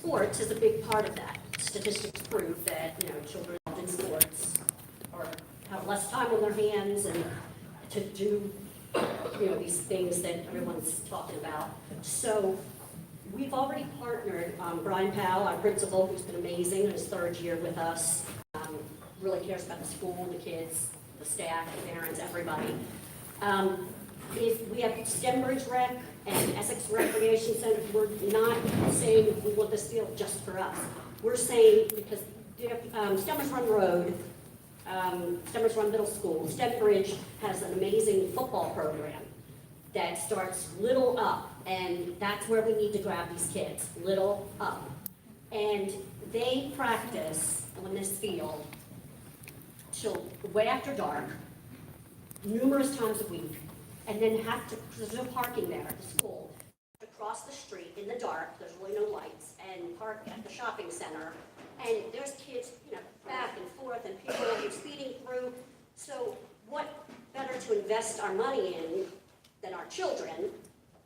sports is a big part of that. Statistics prove that, children in sports have less time on their hands and to do, these things that everyone's talking about. So we've already partnered, Brian Powell, our principal, who's been amazing in his third year with us, really cares about the school, the kids, the staff, the parents, everybody. If we have STEMbridge Rec and Essex Recreation Center, we're not saying we want this field just for us. We're saying because Stemmers Run Road, Stemmers Run Middle School, STEMbridge has an amazing football program that starts little up, and that's where we need to grab these kids, little up. And they practice on this field till way after dark, numerous times a week, and then have to, because there's no parking there at the school, to cross the street in the dark, there's really no lights, and park at the shopping center. And there's kids, back and forth, and people are speeding through. So what better to invest our money in than our children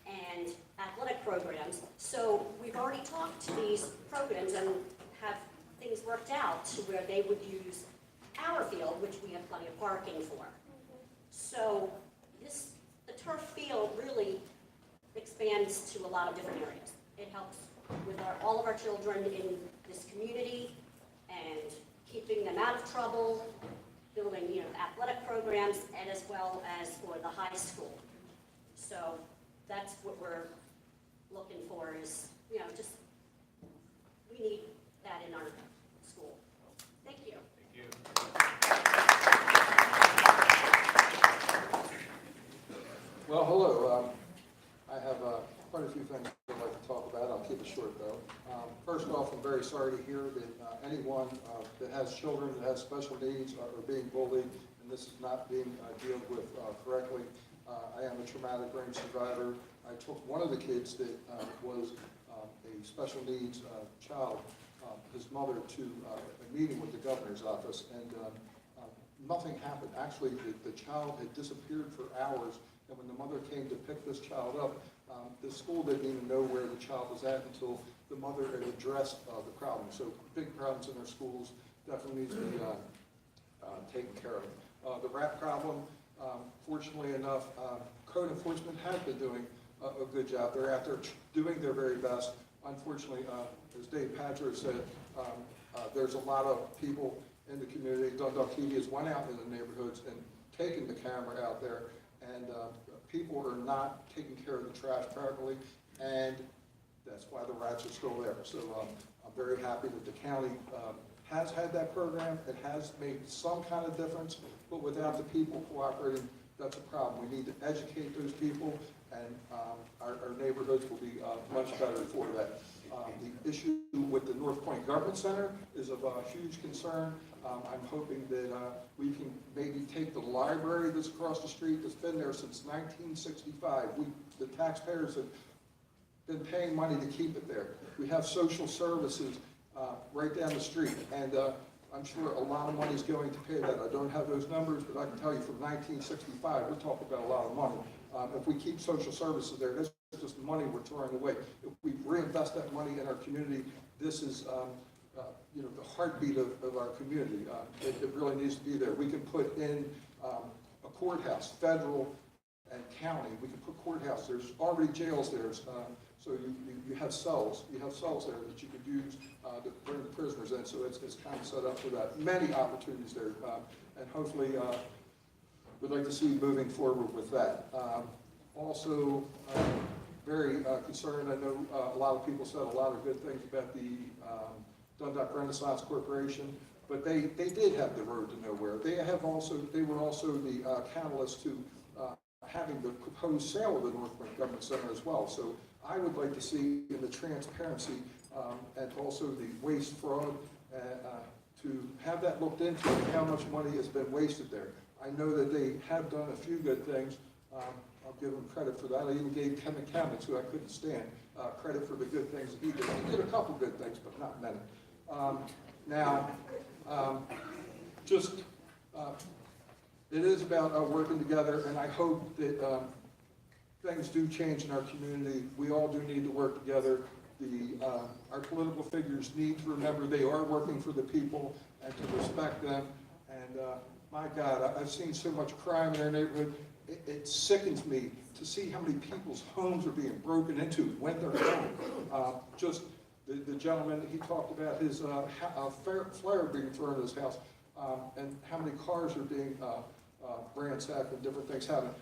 and athletic programs? So we've already talked to these programs and have things worked out to where they would use our field, which we have plenty of parking for. So the turf field really expands to a lot of different areas. It helps with all of our children in this community and keeping them out of trouble, building athletic programs, and as well as for the high school. So that's what we're looking for is, just we need that in our school. Thank you. Thank you. Well, hello. I have quite a few things I'd like to talk about. I'll keep it short, though. First off, I'm very sorry to hear that anyone that has children that has special needs are being bullied, and this is not being dealt with correctly. I am a traumatic brain survivor. I took one of the kids that was a special needs child, his mother, to a meeting with the governor's office, and nothing happened. Actually, the child had disappeared for hours, and when the mother came to pick this child up, the school didn't even know where the child was at until the mother had addressed the problem. So big problems in our schools definitely needs to be taken care of. The rat problem, fortunately enough, code enforcement has been doing a good job. They're out there doing their very best. Unfortunately, as Dave Padro said, there's a lot of people in the community. Dundalk TV has went out in the neighborhoods and taken the camera out there, and people are not taking care of the trash properly, and that's why the rats are still there. So I'm very happy that the county has had that program. It has made some kind of difference, but without the people cooperating, that's a problem. We need to educate those people, and our neighborhoods will be much better for that. The issue with the North Point Government Center is of huge concern. I'm hoping that we can maybe take the library that's across the street that's been there since 1965. The taxpayers have been paying money to keep it there. We have social services right down the street, and I'm sure a lot of money is going to pay that. I don't have those numbers, but I can tell you from 1965, we're talking about a lot of money. If we keep social services there, that's just money we're throwing away. If we reinvest that money in our community, this is the heartbeat of our community. It really needs to be there. We can put in a courthouse, federal and county. We can put courthouse. There's already jails there. So you have cells. You have cells there that you could use to bring the prisoners in. So it's kind of set up for that. Many opportunities there, and hopefully we'd like to see moving forward with that. Also, very concerned. I know a lot of people said a lot of good things about the Dundalk Renaissance Corporation, but they did have the road to nowhere. They were also the catalyst to having the proposed sale of the North Point Government Center as well. So I would like to see in the transparency and also the waste fraud to have that looked into and how much money has been wasted there. I know that they have done a few good things. I'll give them credit for that. I even gave Kevin Kamens, who I couldn't stand, credit for the good things that he did. He did a couple good things, but not many. It is about working together, and I hope that things do change in our community. We all do need to work together. our political figures need to remember they are working for the people and to respect them. And my God, I've seen so much crime in our neighborhood. It sickens me to see how many people's homes are being broken into when they're home. Just the gentleman, he talked about his flare being thrown at his house, and how many cars are being ransacked and different things happening.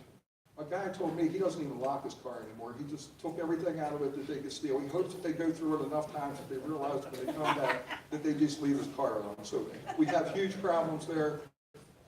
A guy told me he doesn't even lock his car anymore. He just took everything out of it that they could steal. He hopes that they go through it enough times that they realize when they come back that they just leave his car alone. So we have huge problems there.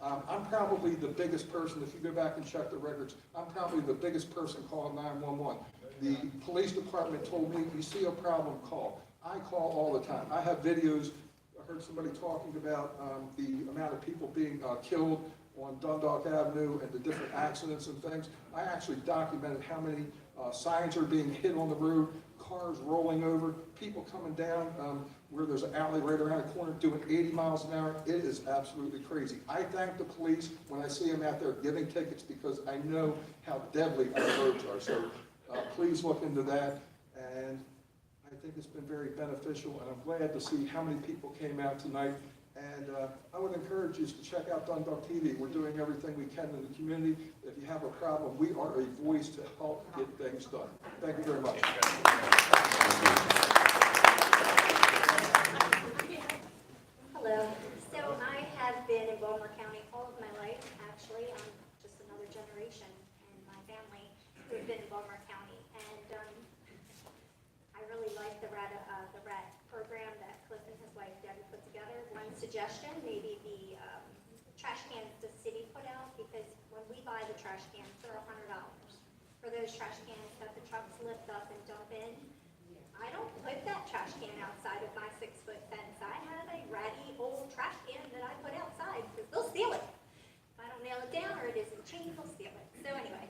I'm probably the biggest person, if you go back and check the records, I'm probably the biggest person calling 911. The police department told me, you see a problem, call. I call all the time. I have videos. I heard somebody talking about the amount of people being killed on Dundalk Avenue and the different accidents and things. I actually documented how many signs are being hit on the road, cars rolling over, people coming down where there's an alley right around the corner doing 80 miles an hour. It is absolutely crazy. I thank the police when I see them out there giving tickets because I know how deadly our roads are. So please look into that. And I think it's been very beneficial, and I'm glad to see how many people came out tonight. And I would encourage you to check out Dundalk TV. We're doing everything we can in the community. If you have a problem, we are a voice to help get things done. Thank you very much. Hello. So I have been in Baltimore County all of my life, actually. I'm just another generation in my family who have been in Baltimore County. And I really like the RAT program that Cliff and his wife Debbie put together. One suggestion, maybe the trash cans the city put out, because when we buy the trash cans, they're $100 for those trash cans that the trucks lift up and dump in. I don't put that trash can outside of my 6-foot fence. I have a ratty old trash can that I put outside because they'll steal it. If I don't nail it down or it isn't chained, they'll steal it. So anyway,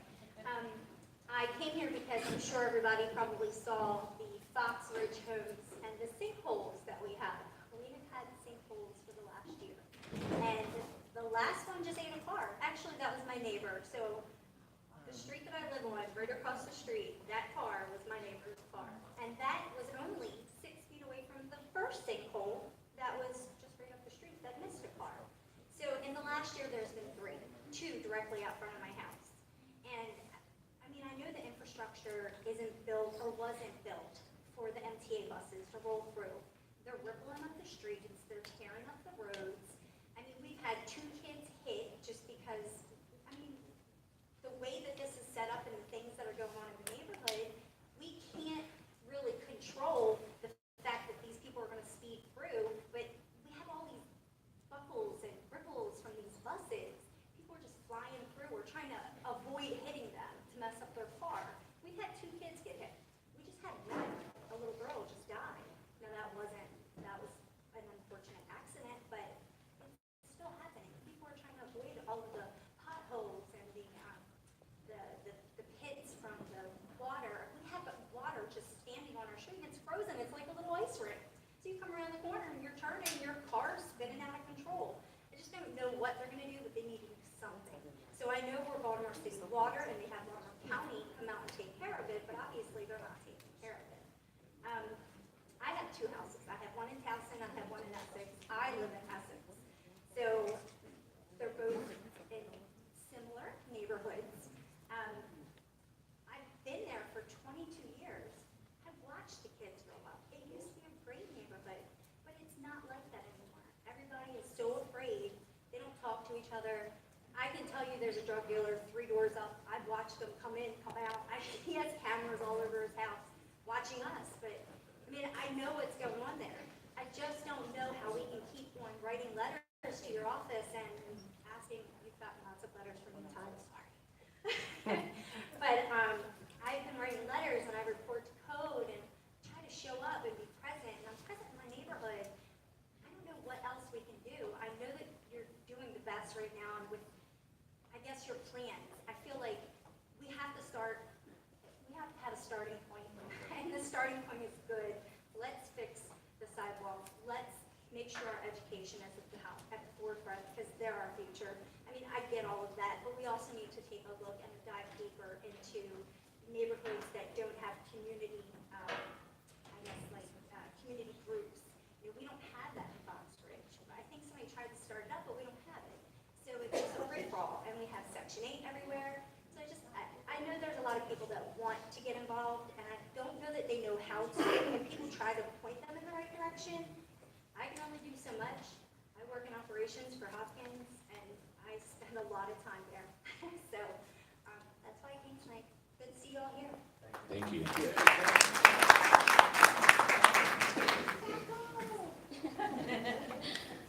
I came here because I'm sure everybody probably saw the Fox Ridge homes and the sinkholes that we have. We have had sinkholes for the last year. And the last one just ate a car. Actually, that was my neighbor. So the street that I live on, right across the street, that car was my neighbor's car. And that was only 6 feet away from the first sinkhole that was just right up the street that missed a car. So in the last year, there's been 3, 2 directly out front of my house. And I mean, I know the infrastructure isn't built or wasn't built for the MTA buses to roll through. They're rippling up the streets, they're tearing up the roads. I mean, we've had 2 kids hit just because, I mean, the way that this is set up and the things that are going on in the neighborhood, we can't really control the fact that these people are going to speed through, but we have all these buckles and ripples from these buses. People are just flying through. We're trying to avoid hitting them to mess up their car. We've had 2 kids get hit. We just had one, a little girl just die. Now that was an unfortunate accident, but it's still happening. People are trying to avoid all of the potholes and the pits from the water. We have water just standing on our street. It's frozen. It's like a little ice rink. So you come around the corner and you're turning, your car's spinning out of control. I just don't know what they're going to do, but they need to do something. So I know we're Baltimore City Water, and they have Baltimore County come out and take care of it, but obviously they're not taking care of it. I have 2 houses. I have one in Towson, I have one in Essex. I live in Essex. So they're both in similar neighborhoods. I've been there for 22 years. I've watched the kids grow up. It used to be a great neighborhood, but it's not like that anymore. Everybody is so afraid. They don't talk to each other. I can tell you there's a drug dealer 3 doors up. I've watched them come in, come out. He has cameras all over his house watching us, but I mean, I know what's going on there. I just don't know how we can keep on writing letters to your office and asking. You've gotten lots of letters from me, Todd, sorry. But I've been writing letters and I report to code and try to show up and be present. And I'm present in my neighborhood. I don't know what else we can do. I know that you're doing the best right now and with, I guess, your plans. I feel like we have to start, we have to have a starting point. And the starting point is good. Let's fix the sidewalks. Let's make sure our education is at the forefront because they're our future. I mean, I get all of that, but we also need to take a look and dive deeper into neighborhoods that don't have community, I guess, Section 8 everywhere. So I know there's a lot of people that want to get involved, and I don't know that they know how to. When people try to point them in the right direction, I can only do so much. I work in operations for Hopkins, and I spend a lot of time there. So that's why I came tonight. Good to see you all here. Thank you.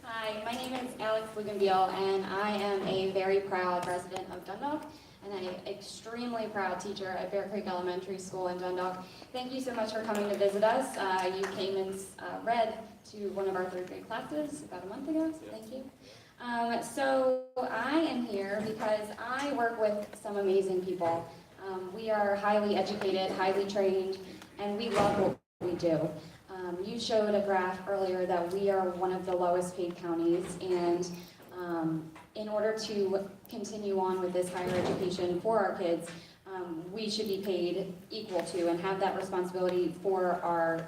Hi, my name is Alex Luganbiel, and I am a very proud resident of Dundalk, and I'm an extremely proud teacher at Bear Creek Elementary School in Dundalk. Thank you so much for coming to visit us. You came and read to one of our third grade classes about a month ago, so thank you. So I am here because I work with some amazing people. We are highly educated, highly trained, and we love what we do. You showed a graph earlier that we are one of the lowest paid counties, and in order to continue on with this higher education for our kids, we should be paid equal to and have that responsibility for our,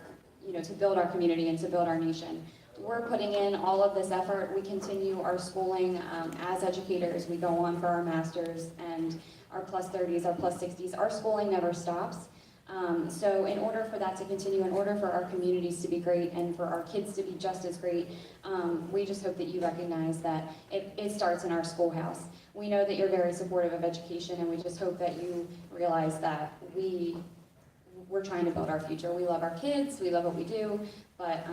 to build our community and to build our nation. We're putting in all of this effort. We continue our schooling as educators. We go on for our masters and our plus 30s, our plus 60s. Our schooling never stops. So in order for that to continue, in order for our communities to be great and for our kids to be just as great, we just hope that you recognize that it starts in our schoolhouse. We know that you're very supportive of education, and we just hope that you realize that we're trying to build our future. We love our kids, we love what we do, but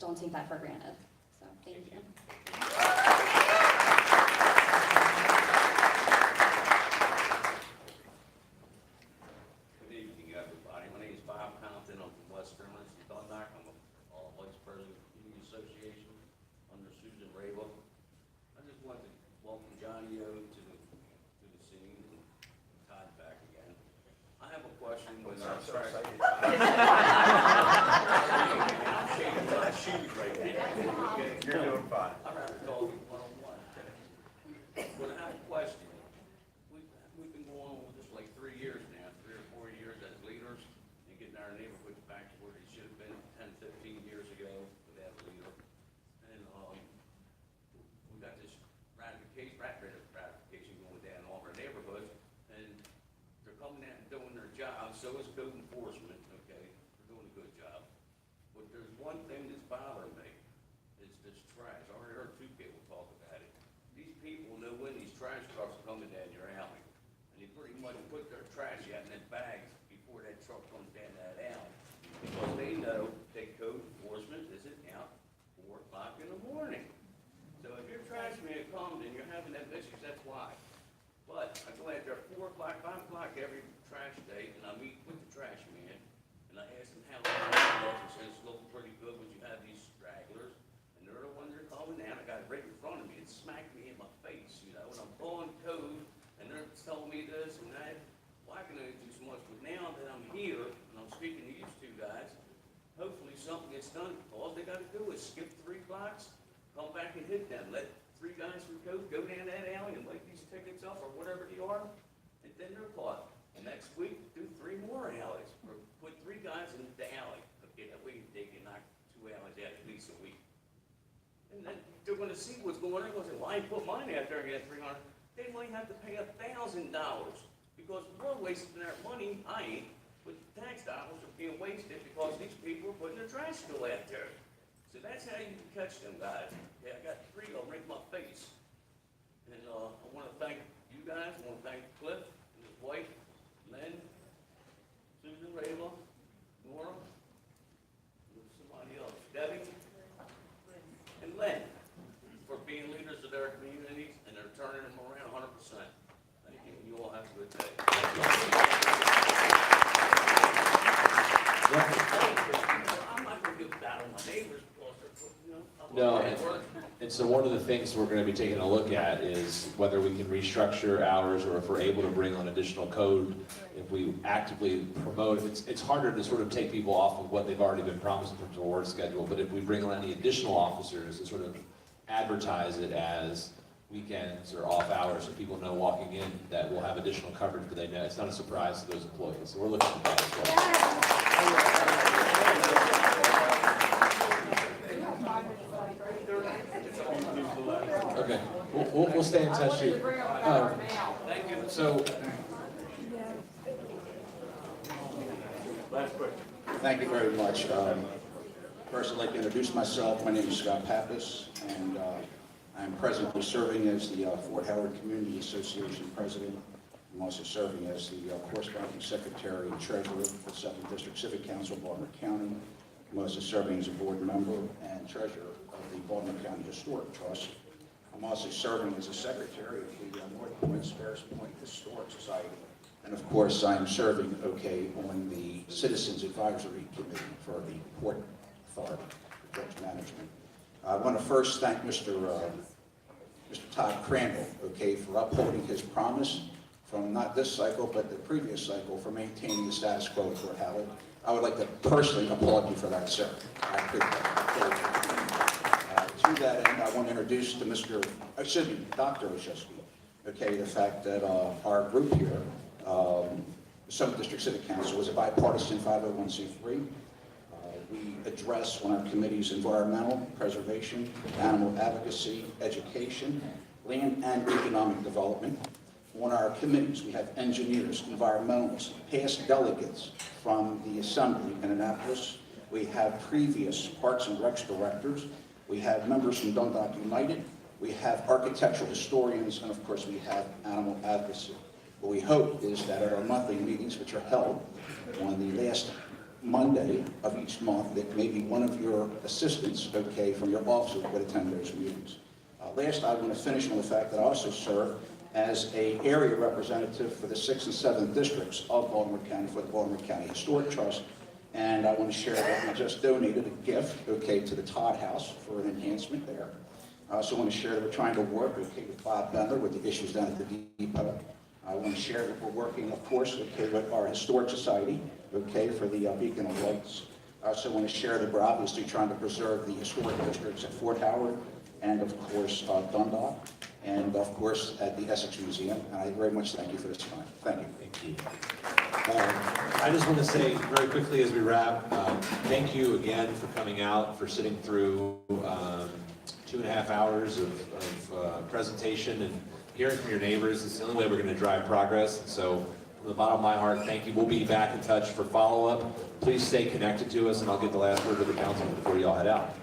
don't take that for granted. So thank you. Johnny O to the scene, and Todd back again. I have a question when I'm sorry. You're doing fine. I'd rather talk one-on-one. But I have a question. We've been going on with this like 3 years now, 3 or 4 years as leaders, and getting our neighborhoods back to where they should have been 10, 15 years ago without a leader. And we got this ratification going down in all our neighborhoods, and they're coming out and doing their job. So is code enforcement, okay? They're doing a good job. But there's one thing that's bothering me, is this trash. I already heard 2 people talk about it. These people know when these trash trucks are coming down your alley, and they pretty much put their trash out in that bags before that truck comes down that alley. Because they know that code enforcement isn't out 4 o'clock in the morning. So if your trash man comes and you're having that issues, that's why. But I go out there at 4 o'clock, 5 o'clock every trash day, and I meet with the trash man, and I ask him how long it was. He says it's looking pretty good when you have these stragglers, and they're the ones that are coming down. I got it right in front of me. It smacked me in my face, and I'm pulling code, and they're telling me this and that. Why can I do so much? But now that I'm here, and I'm speaking to you 2 guys, hopefully something gets done. All they got to do is skip 3 blocks, come back and hit them. Let 3 guys from code go down that alley and light these tickets up or whatever they are, and then they're caught. And next week, do 3 more alleys, or put 3 guys in the alley. Okay, that way they can knock 2 alleys out at least a week. And then they're going to see what's going on. They're going to say, well, I put mine out there and get 300. They might have to pay $1,000 because we're wasting our money. I ain't, but tax dollars are being wasted because these people are putting their trash still out there. So that's how you can catch them guys. Yeah, I got 3 of them right in my face. And I want to thank you guys. I want to thank Cliff and his wife, Lynn, Susan, Rayla, Nora, and somebody else, Debbie, and Lynn, for being leaders of their communities, and they're turning them around 100%. Thank you. You all have a good day. I'm not going to get bad on my neighbors. No, and so one of the things we're going to be taking a look at is whether we can restructure hours or if we're able to bring on additional code. If we actively promote, it's harder to sort of take people off of what they've already been promised in terms of a work schedule, but if we bring on any additional officers and sort of advertise it as weekends or off hours so people know walking in that we'll have additional coverage, but they know it's not a surprise to those employees. So we're looking at that as well. Okay, we'll stay in touch too. Thank you. So, Thank you very much. First, I'd like to introduce myself. My name is Scott Pappas, and I'm presently serving as the Fort Howard Community Association President. I'm also serving as the corresponding Secretary and Treasurer for the 2nd District Civic Council of Baltimore County. I'm also serving as a board member and treasurer of the Baltimore County Historic Trust. I'm also serving as a secretary of the North Point Sparrows Point Historic Society. And of course, I'm serving, on the Citizens Advisory Committee for the Port Authority for Dredge Management. I want to first thank Mr. Todd Crandall, for upholding his promise from not this cycle, but the previous cycle, for maintaining the status quo at Fort Howard. I would like to personally applaud you for that, sir. I appreciate it. To that end, I want to introduce to Dr. Oshesky, the fact that our group here, Summit District Civic Council, is a bipartisan 501c3. We address on our committees environmental, preservation, animal advocacy, education, land and economic development. On our committees, we have engineers, environmentalists, past delegates from the Assembly in Annapolis. We have previous Parks and Recs directors. We have members from Dundalk United. We have architectural historians, and of course, we have animal advocacy. What we hope is that at our monthly meetings, which are held on the last Monday of each month, that maybe one of your assistants, from your office would attend those meetings. Last, I want to finish on the fact that I also serve as an area representative for the 6th and 7th districts of Baltimore County for the Baltimore County Historic Trust. And I want to share that we just donated a gift, to the Todd House for an enhancement there. I also want to share that we're trying to work, with Bob Bender with the issues down at the depot. I want to share that we're working, of course, with our Historic Society, for the Beacon of Lights. I also want to share that we're obviously trying to preserve the historic districts at Fort Howard and, of course, Dundalk, and, of course, at the Essex Museum. And I very much thank you for this time. Thank you. thank you. I just want to say very quickly as we wrap, thank you again for coming out, for sitting through 2.5 hours of presentation and hearing from your neighbors. It's the only way we're going to drive progress. And so from the bottom of my heart, thank you. We'll be back in touch for follow-up. Please stay connected to us, and I'll get the last word to the council before you all head out.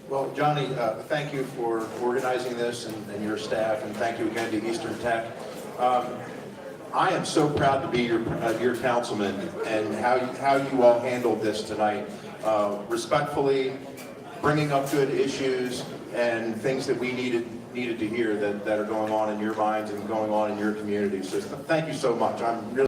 Well, Johnny, thank you for organizing this and your staff, and thank you again to Eastern Tech. I am so proud to be your councilman and how you all handled this tonight. Respectfully, bringing up good issues and things that we needed to hear that are going on in your minds and going on in your community. So thank you so much. I'm really